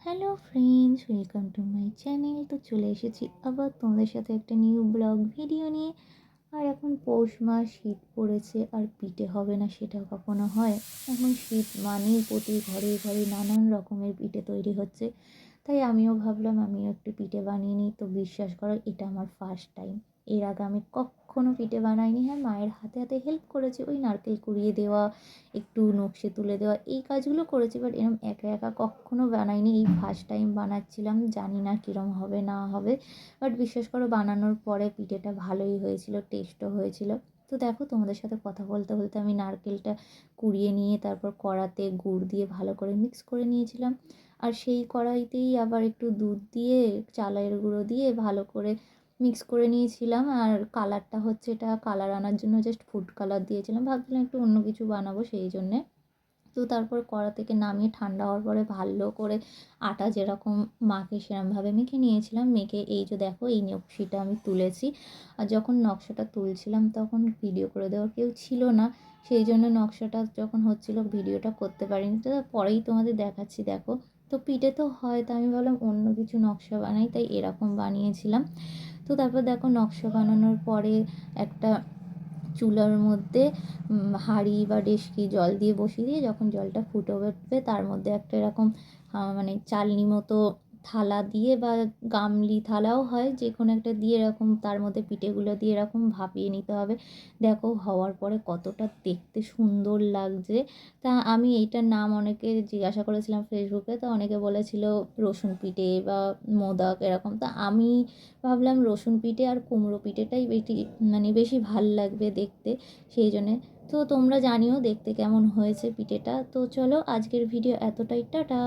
Hello friends, welcome to my channel. তো চলে এসেছি আবার তোমাদের সাথে একটা নিউ ব্লগ ভিডিও নিয়ে। আর এখন পৌষ মাস, শীত পড়েছে, আর পিঠে হবে না সেটা কখনো হয়? এখন শীত মানেই প্রতি ঘরে ঘরে নানান রকমের পিঠে তৈরি হচ্ছে। তাই আমিও ভাবলাম আমিও একটু পিঠে বানিয়ে নিই। তো বিশ্বাস করো, এটা আমার ফার্স্ট টাইম। এর আগে আমি কখনো পিঠে বানাইনি। হ্যাঁ, মায়ের হাতে হাতে হেল্প করেছি, ওই নারকেল কুড়িয়ে দেওয়া, একটু নকশে তুলে দেওয়া, এই কাজগুলো করেছি। বাট এরকম একা একা কখনো বানাইনি, এই ফার্স্ট টাইম বানাচ্ছিলাম। জানি না কীরকম হবে না হবে, বাট বিশ্বাস করো বানানোর পরে পিঠেটা ভালোই হয়েছিল, টেস্টও হয়েছিল। তো দেখো, তোমাদের সাথে কথা বলতে বলতে আমি নারকেলটা কুড়িয়ে নিয়ে তারপর কড়াতে গুড় দিয়ে ভালো করে মিক্স করে নিয়েছিলাম। আর সেই কড়াইতেই আবার একটু দুধ দিয়ে, চালের গুঁড়ো দিয়ে ভালো করে মিক্স করে নিয়েছিলাম। আর কালারটা হচ্ছে, এটা কালার আনার জন্য জাস্ট ফুড কালার দিয়েছিলাম, ভাবছিলাম একটু অন্য কিছু বানাবো সেই জন্যে। তো তারপর কড়া থেকে নামিয়ে ঠান্ডা হওয়ার পরে ভালো করে আটা যেরকম মাখে সেরকমভাবে মেখে নিয়েছিলাম। মেখে এই যে দেখো, এই নকশিটা আমি তুলেছি। আর যখন নকশাটা তুলছিলাম তখন ভিডিও করে দেওয়ার কেউ ছিল না, সেই জন্য নকশাটা যখন হচ্ছিল ভিডিওটা করতে পারিনি। তো পরেই তোমাদের দেখাচ্ছি, দেখো। তো পিঠে তো হয়, তা আমি ভাবলাম অন্য কিছু নকশা বানাই, তাই এরকম বানিয়েছিলাম। তো তারপর দেখো, নকশা বানানোর পরে একটা চুলার মধ্যে হাঁড়ি বা ডেচকি জল দিয়ে বসিয়ে দিয়ে, যখন জলটা ফুটে উঠবে তার মধ্যে একটা এরকম মানে চালনি মতো থালা দিয়ে, বা গামলি থালাও হয়, যে কোনো একটা দিয়ে এরকম তার মধ্যে পিঠেগুলো দিয়ে এরকম ভাপিয়ে নিতে হবে। দেখো হওয়ার পরে কতটা দেখতে সুন্দর লাগছে। তা আমি এইটার নাম অনেকে জিজ্ঞাসা করেছিলাম ফেসবুকে, তো অনেকে বলেছিল রসুন পিঠে বা মোদক এরকম। তা আমি ভাবলাম রসুন পিঠে আর কুমড়ো পিঠেটাই বেশি ভাল লাগবে দেখতে, সেই জন্যে। তো তোমরা জানিও দেখতে কেমন হয়েছে পিঠেটা। তো চলো, আজকের ভিডিও এতটাই, টাটা।